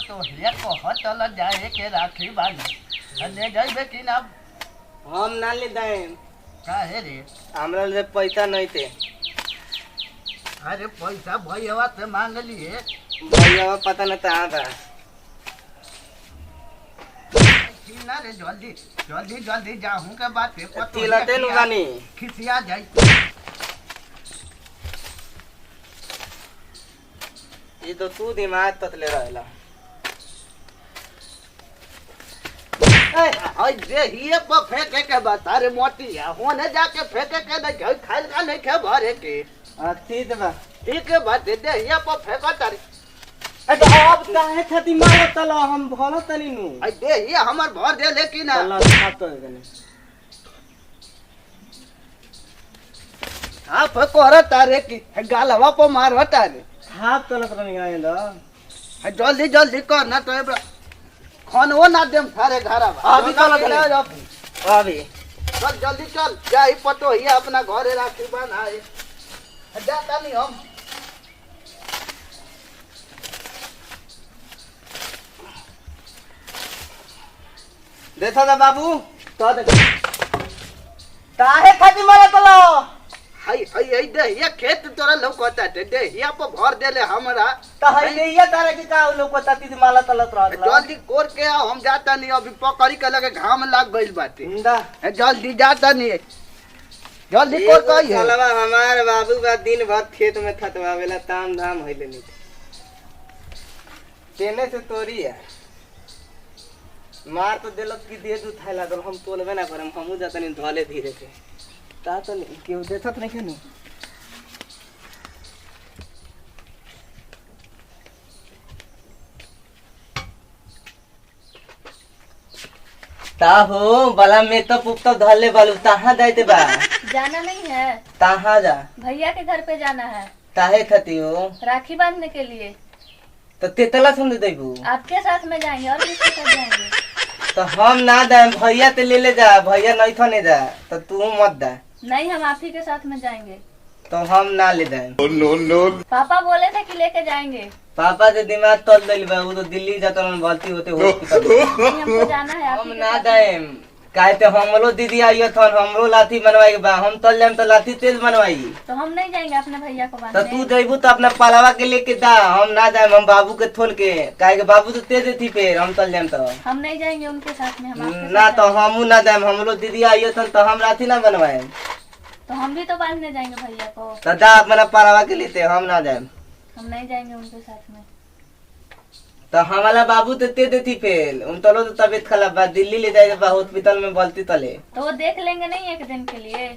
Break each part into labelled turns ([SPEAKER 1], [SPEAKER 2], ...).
[SPEAKER 1] तो ये कहत चल जाए के राखी बांधे ले जाइबे कि ना?
[SPEAKER 2] हम ना ले दाए
[SPEAKER 1] काहे रे?
[SPEAKER 2] हमरा ले पैसा नहीं थे।
[SPEAKER 1] अरे पैसा भैया से मांग लिए।
[SPEAKER 2] भैया पता नहीं कहाँ था।
[SPEAKER 1] ना रे जल्दी जल्दी जल्दी जाऊं के बाद पेपर तो
[SPEAKER 2] तिलते नुगानी
[SPEAKER 1] खिसिया जाई।
[SPEAKER 2] ये तो तू दिमाग ततले रहेला।
[SPEAKER 1] ए जे हिए पर फेंके के बता रे मोटिया होने जाके फेंके के नहीं खाई खाइल का नहीं खे भरे के।
[SPEAKER 2] ठीक बा
[SPEAKER 1] ठीक है बात दे दे हिए पर फेंका तारी।
[SPEAKER 2] तो अब काहे छती मारत तला हम भलो तनी नु।
[SPEAKER 1] आई दे हिए हमर भर दे लेकिन
[SPEAKER 2] तला छात तो गने
[SPEAKER 1] हां पे कोरा तारे की गालवा पर मारवा तारे।
[SPEAKER 2] हाथ तलत रही आए दा।
[SPEAKER 1] जल्दी जल्दी कर ना तो खानवो ना देम थारे घरा।
[SPEAKER 2] अभी चल अभी
[SPEAKER 1] चल जल्दी चल जाई पतो ही अपना घरे राखी बनाए जाता नहीं हम।
[SPEAKER 2] देखा था बाबू तो काहे खाती मारा तला।
[SPEAKER 1] हाय हाय हाय दे ये खेत तोरा लौकता दे ये पर भर देले हमरा।
[SPEAKER 2] तो हई ले ये तारे के का लोग को ताती माला तलत रहत।
[SPEAKER 1] जल्दी कोर के आओ हम जाता नहीं अभी पकड़ी के लगे घाम लाग गइल बाटे।
[SPEAKER 2] इंदा
[SPEAKER 1] जल्दी जाता नहीं जल्दी कोर कही है।
[SPEAKER 2] सालवा हमारे बाबू का दिन भर खेत में खतवावेला ताम धाम होइले नहीं तेने से तोरी है मार तो देलक कि दे दू थाई लागल हम तोलबे ना करम हमहू जतनी धोले धीरे से ता तो केहू देखत नहीं केनु। ता हो बला में तो पुप तो धले बालू ताहा जाइते बा।
[SPEAKER 3] जाना नहीं है
[SPEAKER 2] ताहा जा
[SPEAKER 3] भैया के घर पे जाना है
[SPEAKER 2] ताहे खती हो
[SPEAKER 3] राखी बांधने के लिए।
[SPEAKER 2] तो तेतला सुन दे देबू
[SPEAKER 3] आपके साथ में जाएंगे और किसके साथ जाएंगे?
[SPEAKER 2] तो हम ना दे भैया ते ले ले जा भैया नहीं थने जा तो तू मत दा।
[SPEAKER 3] नहीं हम आप ही के साथ में जाएंगे।
[SPEAKER 2] तो हम ना ले दे।
[SPEAKER 3] पापा बोले थे कि लेके जाएंगे।
[SPEAKER 2] पापा के दिमाग तोड़ दिल बा वो तो दिल्ली जाता भर्ती होते हॉस्पिटल
[SPEAKER 3] नहीं हमको जाना है आप
[SPEAKER 2] हम
[SPEAKER 3] ही के
[SPEAKER 2] ना
[SPEAKER 3] साथ
[SPEAKER 2] दे
[SPEAKER 3] में।
[SPEAKER 2] काहे ते हमरो दीदी आइयो थन हमरो लाठी बनवाई के बा हम तल जाम तो लाठी तेज बनवाई।
[SPEAKER 3] तो हम नहीं जाएंगे अपने भैया को
[SPEAKER 2] तो
[SPEAKER 3] बांधने।
[SPEAKER 2] तू जइबू तो अपना पालावा के लेके दा हम ना जाए हम बाबू के थोल के काहे के बाबू तो तेज थी फिर हम तल जाम तो
[SPEAKER 3] हम नहीं जाएंगे उनके साथ में। हम आपके
[SPEAKER 2] ना
[SPEAKER 3] साथ
[SPEAKER 2] तो
[SPEAKER 3] जाएंगे।
[SPEAKER 2] हमू ना जाए हमरो दीदी आइयो थन तो हम लाठी ना बनवाए।
[SPEAKER 3] तो हम भी तो बांधने जाएंगे भैया को।
[SPEAKER 2] तो दा अपना पालावा के लेते हम ना जाए।
[SPEAKER 3] हम नहीं जाएंगे उनके साथ में।
[SPEAKER 2] तो हमारा बाबू तो तेज थी फिर उन तलो तो तबीयत खराब बा दिल्ली ले जाए बा हॉस्पिटल में बोलती तले।
[SPEAKER 3] तो वो देख लेंगे नहीं एक दिन के लिए?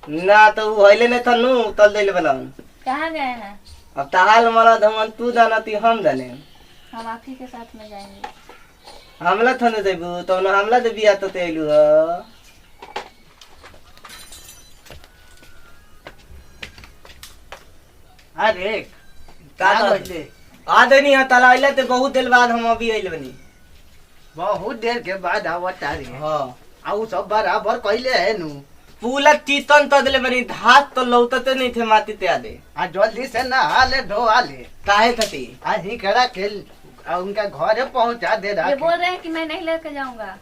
[SPEAKER 2] ना तो वो हइले नहीं थनु तल देले बनाऊं।
[SPEAKER 3] कहाँ गए हैं?
[SPEAKER 2] अब तहाल मला धमन तू जाना ती हम जाने।
[SPEAKER 3] हम आप ही के साथ में जाएंगे।
[SPEAKER 2] हमला थने देबू तो न हमला दे बिया तो तेलू ह।
[SPEAKER 1] अरे
[SPEAKER 2] का
[SPEAKER 1] बजले
[SPEAKER 2] आदनी ह तला आइले ते बहुत देर बाद हम अभी आइल बनी।
[SPEAKER 1] बहुत देर के बाद आवत तारी।
[SPEAKER 2] हां
[SPEAKER 1] आउ सब बराबर कइले है नु।
[SPEAKER 2] पूला कीर्तन तो दिले बनी धात तो लौटते नहीं थे माती ते आदे।
[SPEAKER 1] आ जल्दी से नहा ले धोआ ले।
[SPEAKER 2] काहे थती
[SPEAKER 1] आ ही कड़ा के उनका घरे पहुंचा दे
[SPEAKER 3] ये
[SPEAKER 1] राखी।
[SPEAKER 3] बोल रहे हैं कि मैं नहीं लेके जाऊंगा।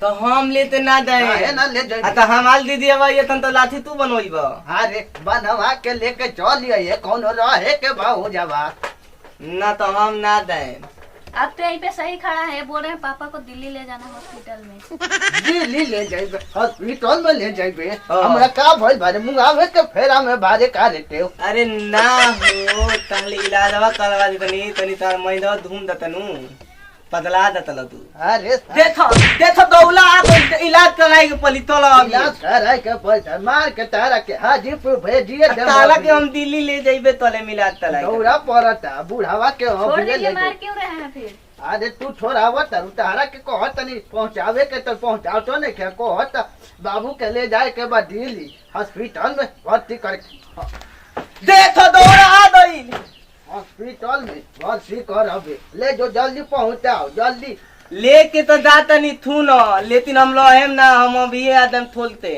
[SPEAKER 2] तो हम लेते ना दे।
[SPEAKER 1] काहे ना ले जाई?
[SPEAKER 2] आ तो हमाल दीदी अब ये तन तो लाठी तू बनवाईबा।
[SPEAKER 1] अरे बनवा के लेके चल ये कौन रहे के भाऊ जावा।
[SPEAKER 2] ना तो हम ना दे।
[SPEAKER 3] आप तो यहीं पे सही खड़ा है। बोल रहे हैं पापा को दिल्ली ले जाना हॉस्पिटल में।
[SPEAKER 1] दिल्ली ले जाइबे हॉस्पिटल में ले जाइबे।
[SPEAKER 2] हाँ।
[SPEAKER 1] हमरा का भइल बारे मुंगावे के फेरा में बारे का लेते हो।
[SPEAKER 2] अरे ना हो तहले इलाजवा करवा दे तनी तनी तार महीना धूम दतनु पतला दतल तू।
[SPEAKER 1] अरे
[SPEAKER 2] देखो देखो दौला आ गइल इलाज कराई के पली तोला अभी।
[SPEAKER 1] इलाज कराए के पैसा मार के तारा के हाजीपुर भेजिए दे।
[SPEAKER 2] ताला के हम दिल्ली ले जाइबे तले मिला तला।
[SPEAKER 1] दौड़ा पड़ता बुढ़ावा के हम
[SPEAKER 3] छोड़
[SPEAKER 1] ले
[SPEAKER 3] दीजिए
[SPEAKER 1] ले।
[SPEAKER 3] मार क्यों रहे हैं फिर?
[SPEAKER 1] अरे तू छोड़ावा तारू तारा के कहत नहीं पहुंचावे के तो पहुंचाओ तो नहीं के कहत बाबू के ले जाए के बाद दिल्ली हॉस्पिटल में भर्ती कर।
[SPEAKER 2] देखो दौड़ा आ गइल
[SPEAKER 1] हॉस्पिटल में भर्ती कर अबे ले जो जल्दी पहुंचाओ जल्दी।
[SPEAKER 2] लेके तो जाता नहीं थू न लेकिन हम लोग ना हम अभी आदम थोलते।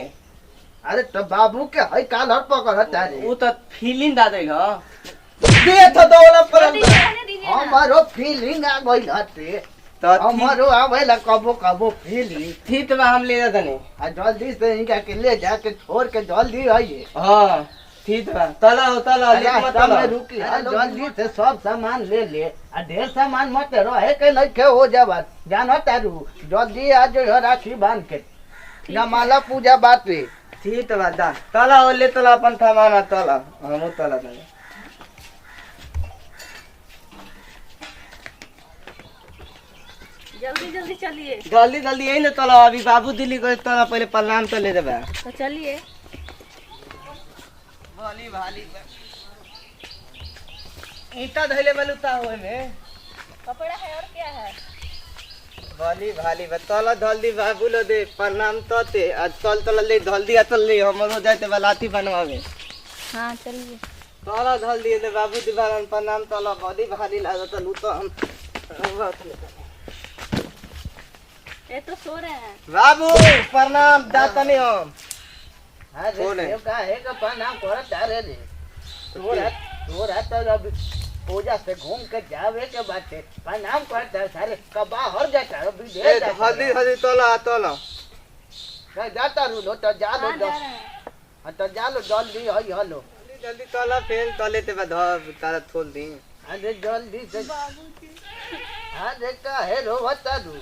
[SPEAKER 1] अरे तो बाबू के हई काल हर पकड़ता रे।
[SPEAKER 2] वो तो फीलिंग दा दिल ह दे तो दौला पर
[SPEAKER 3] जल्दी रहने दीजिए ना।
[SPEAKER 1] हमारो फीलिंग आ गइल हटे
[SPEAKER 2] तो
[SPEAKER 1] हमारो आवेला कबो कबो फीलिंग
[SPEAKER 2] ठीक बा हम ले जाता नहीं।
[SPEAKER 1] आ जल्दी से इनका के ले जाके छोड़ के जल्दी आइए
[SPEAKER 2] हां ठीक बा तला लेट मत
[SPEAKER 1] रास्ता में
[SPEAKER 2] तला
[SPEAKER 1] रुकी आ जल्दी से सब सामान ले ले आ ढेर सामान मत रहे के नहीं के हो जावा जानो तारू जल्दी आ जो राखी बांध के जमाला पूजा बात पे
[SPEAKER 2] ठीक बा दा तला ले तला अपन सामान तला हम तला तला
[SPEAKER 3] जल्दी जल्दी चलिए।
[SPEAKER 2] जल्दी यही ना तला अभी बाबू दिल्ली गए तला पहले प्रणाम तो ले देबा
[SPEAKER 3] तो चलिए।
[SPEAKER 2] भाली भाली ईटा धइले बलुता होए में
[SPEAKER 3] कपड़ा है और क्या है?
[SPEAKER 2] भाली तला जल्दी बाबू लो दे प्रणाम तो ते आज तल ले जल्दी अतल ले हमरो जाते बलाती बनवावे
[SPEAKER 3] हाँ चलिए।
[SPEAKER 2] तला जल्दी दे बाबू दीवान प्रणाम तला भाली भाली लागत लू तो हम
[SPEAKER 3] ये तो सो रहे हैं।
[SPEAKER 2] बाबू प्रणाम दाता नहीं हम
[SPEAKER 1] अरे
[SPEAKER 2] बोले।
[SPEAKER 1] देव का है का प्रणाम करत तारे रे तोरा तो अब पूजा से घूम के जावे के बात है प्रणाम करता सारे कबा हर जाता है विदेश जाता है।
[SPEAKER 2] हल्दी तला
[SPEAKER 1] कहीं जाता रू लो तो जा लो
[SPEAKER 3] हाँ, जा रहे हैं।
[SPEAKER 1] तो जा लो जल्दी आई हलो
[SPEAKER 2] जल्दी तला फेन तले ते बाद तारा खोल दी
[SPEAKER 1] अरे जल्दी से अरे का है रो बता दू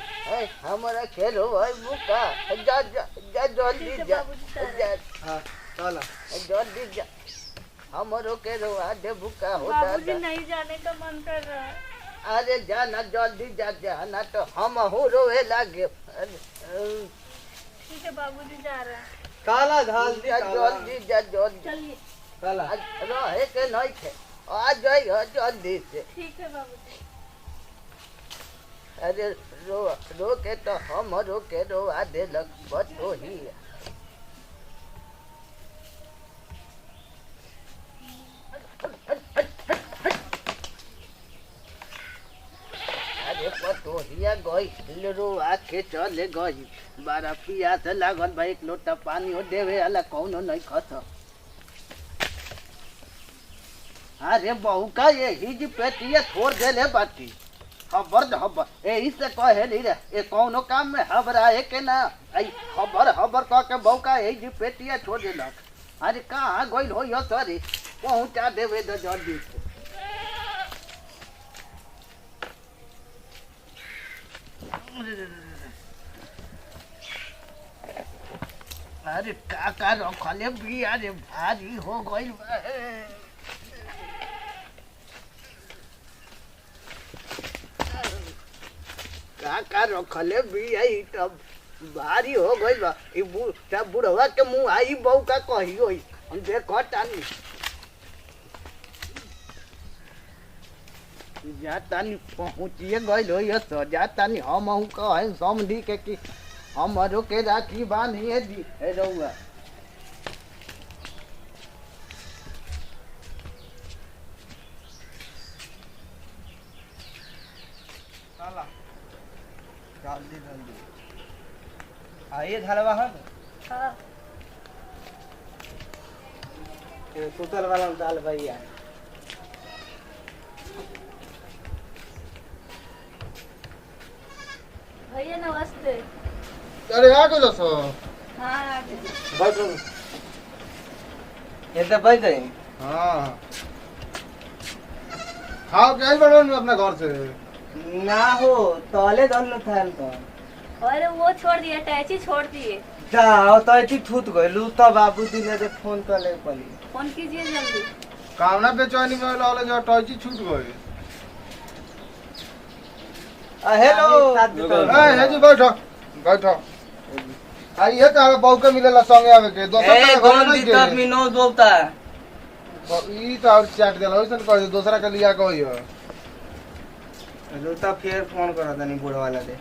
[SPEAKER 1] हमारा खेलो है बुका जा जा जा जल्दी जा जा
[SPEAKER 2] हां तला
[SPEAKER 1] जल्दी जा हमारो के रो आज बुका होता
[SPEAKER 3] बाबूजी नहीं जाने का मन कर रहा है।
[SPEAKER 1] अरे जाना जल्दी जा जाना तो हम हो रोए लागे
[SPEAKER 3] ठीक है बाबूजी जा रहे हैं।
[SPEAKER 2] काला जल्दी
[SPEAKER 1] जल्दी जा जल्दी
[SPEAKER 3] चलिए।
[SPEAKER 2] काला
[SPEAKER 1] रहे के नहीं थे आ जाइए जल्दी से
[SPEAKER 3] ठीक है बाबूजी।
[SPEAKER 1] अरे रो के तो हम रो के रो आ देलक बस तो ही अरे पतो हिया गई रो आके चले गई बारा पियास लागल भाई एक लोटा पानी हो देवे अला कौनो नहीं खत अरे बहू का यही जी पेटिया छोड़ देले बाटी खबर यही से कहे नहीं रे ये कौनो काम में हबरा है के ना आई खबर कह के बहू का यही जी पेटिया छोड़ देलक अरे कहाँ गइल हो यो सरी पहुँचा देवे तो जल्दी से अरे का रखले भी अरे भारी हो गइल बा का रखले भी आई तब भारी हो गइल बा ई बुढ़वा के मुंह आई बहू का कही होई हम देखो तानी जा तानी पहुँचिए गइल हो ये तो जा तानी हम हूँ कहे समझी के कि हमारो के राखी बांधिए दी ए रहुआ
[SPEAKER 2] जल्दी आइए धलवा हम
[SPEAKER 3] हाँ
[SPEAKER 2] सुतल वाला दाल भैया
[SPEAKER 3] भैया नमस्ते।
[SPEAKER 4] अरे आ गइल सो
[SPEAKER 3] हाँ आ गए।
[SPEAKER 2] बैठो ये तो बैठ गई
[SPEAKER 4] हां खाओ के आई बड़ो अपने घर से
[SPEAKER 2] ना हो तले दल न था तो
[SPEAKER 3] अरे वो छोड़ दिए टैची छोड़ दिए।
[SPEAKER 2] जाओ तो इतनी छूट गइलू तो बाबू दिले दे फोन कर ले पली
[SPEAKER 3] फोन कीजिए जल्दी।
[SPEAKER 4] कामना बेचैनी में लाले जो टॉयची छूट गई
[SPEAKER 2] हेलो
[SPEAKER 4] ए हे जी बैठो बैठो आई है तारा बहु के मिलेला संगे आवे के दोसर
[SPEAKER 2] ए
[SPEAKER 4] का घर
[SPEAKER 2] कौन
[SPEAKER 4] नहीं
[SPEAKER 2] दी तब मिनो बोलता
[SPEAKER 4] ई तो और चाट देला ओइसन कह दे दूसरा के लिया कहियो
[SPEAKER 2] तो फिर फोन करा तनी बूढ़ा वाला दे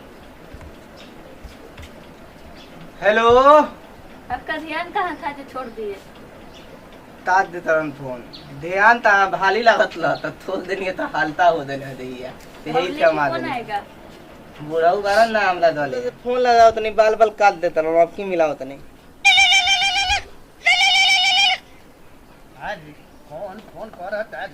[SPEAKER 2] हेलो
[SPEAKER 3] आपका ध्यान कहाँ था जो छोड़ दिए?
[SPEAKER 2] ताज दे तरन फोन ध्यान ता भाली लागत ला त थोल देनी त हालता हो देने दैया यही
[SPEAKER 3] पब्लिक
[SPEAKER 2] क्या
[SPEAKER 3] कौन
[SPEAKER 2] मालूम
[SPEAKER 3] आएगा?
[SPEAKER 2] बूढ़ा उगारा ना हमरा दले फोन लगाओ तनी बाल बाल काट देता रहो अब की मिलाओ तनी
[SPEAKER 1] आज कौन फोन करत आज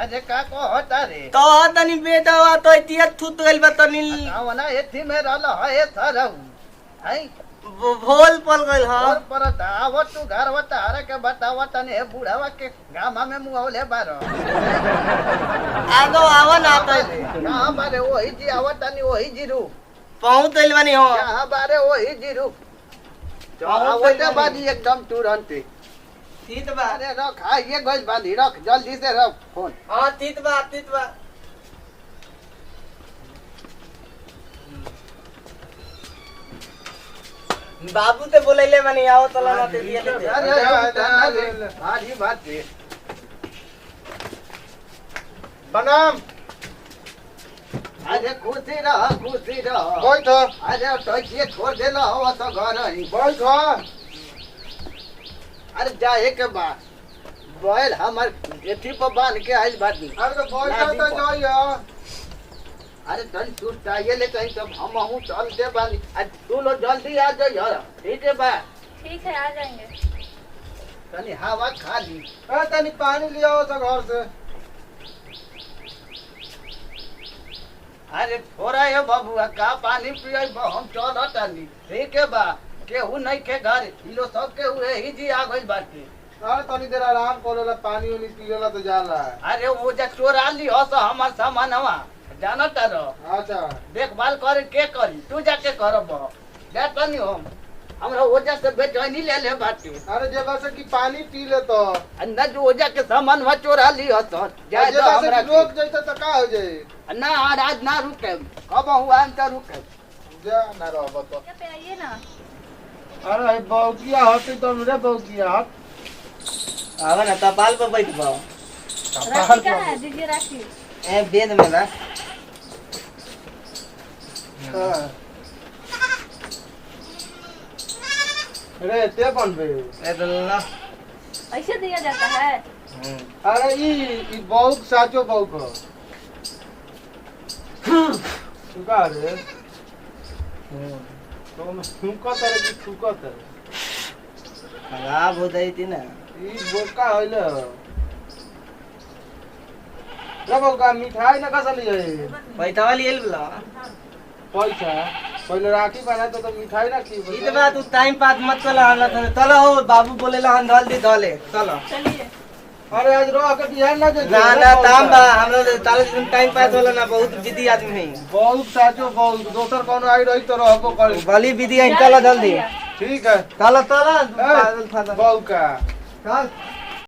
[SPEAKER 1] अरे का को होता रे
[SPEAKER 2] तो तनी बेटा तो इतिया थुत गइल बा तनी
[SPEAKER 1] आवना एथी में रहल है सरऊ है
[SPEAKER 2] भोल पल गइल ह
[SPEAKER 1] और पर दावत तू घर वता हरे के बतावा तने बूढ़ावा के गामा में मुआवले बारो
[SPEAKER 2] आगो आवा ना तो
[SPEAKER 1] कहां बारे वही जी आवतनी वही जी रू
[SPEAKER 2] पहुंच गइल बानी हो
[SPEAKER 1] कहां बारे वही जी रू तो आवते बादी एकदम तुरंत
[SPEAKER 2] तीत बा
[SPEAKER 1] अरे रख ये गइल बांधी रख जल्दी से रख फोन
[SPEAKER 2] हां तीत बा बाबू ते बोलैले बानी आओ तला ना ते दिए लेते
[SPEAKER 1] अरे हाजी बात है
[SPEAKER 4] बनाम
[SPEAKER 1] अरे खुशी रह
[SPEAKER 4] बैठ
[SPEAKER 1] अरे तो ये छोड़ देला हो तो घर ही
[SPEAKER 4] बैठ
[SPEAKER 1] अरे जाए के बाद बैल हमर एथी पर बांध के आइल बाटी
[SPEAKER 4] अरे तो बैठ तो जाइए
[SPEAKER 1] अरे तन सुस्ताइए ले कहीं तब हम हूं चल दे बानी आज तू लोग जल्दी आ जाओ यार ठीक है बा
[SPEAKER 3] ठीक है आ जाएंगे।
[SPEAKER 1] तनी हवा खा ली
[SPEAKER 4] अरे तनी पानी ले आओ तो घर से
[SPEAKER 1] अरे थोड़ा है बाबू का पानी पिए हम चल तनी ठीक है बा केहू नहीं के घर इलो सब के हुए ही जी आ गइल बाटी
[SPEAKER 4] अरे तनी देर आराम करेला पानी उनी पिएला तो जाला
[SPEAKER 1] अरे वो जा चोरा ली हो तो हमार सामान हवा जाना तारो
[SPEAKER 4] अच्छा
[SPEAKER 1] देखभाल करे के करी तू जाके करब जाता नहीं हमरा ओजा से बेचैनी ले ले बाटी
[SPEAKER 4] अरे जेबा से कि पानी पी ले तो
[SPEAKER 1] अंदर जो ओजा के सामान वा चोरा ली हो तो जाए तो
[SPEAKER 4] जेबा से
[SPEAKER 1] हमरा
[SPEAKER 4] कि रोक जैसे तो का हो जाए
[SPEAKER 1] ना आज ना रुके कब हुआ हम तो रुके
[SPEAKER 4] जा ना रहो तो
[SPEAKER 3] क्या पे आइए ना।
[SPEAKER 4] अरे बौकिया हटी तो रे बौकिया हट
[SPEAKER 2] आवा ना तपाल पर बैठ बा
[SPEAKER 3] राखी का है दीजिए राखी।
[SPEAKER 2] ए बेद में ना
[SPEAKER 4] रे ते बनबे
[SPEAKER 2] ए तो ना
[SPEAKER 3] ऐसे दिया जाता है।
[SPEAKER 4] अरे ई बौक साचो बौक हो सुका रे तो मैं सुका तरह की सुका तरह
[SPEAKER 2] खराब हो जाई थी ना
[SPEAKER 4] ई बोका होइले रे बौका मिठाई ना कसा लिए
[SPEAKER 2] पैसा वाली एल बला
[SPEAKER 4] पैसा पहले राखी बना तो मिठाई ना की
[SPEAKER 2] ई तो बात तू टाइम पास मत चला हमरा तो चलो हो बाबू बोलेला हम ढल दी धले चलो
[SPEAKER 3] चलिए।
[SPEAKER 4] अरे आज रह के बिहान ना जे
[SPEAKER 2] ना ना ताम बा हमरा ताले दिन टाइम पास होला ना बहुत जिद्दी आदमी है
[SPEAKER 4] बहुत साचो बहुत दोसर कोनो आई रही तो रहबो करी
[SPEAKER 2] बली विधि है चलो जल्दी
[SPEAKER 4] ठीक है
[SPEAKER 2] चलो चलो
[SPEAKER 4] ए,
[SPEAKER 2] पागल था
[SPEAKER 4] बौका
[SPEAKER 2] चल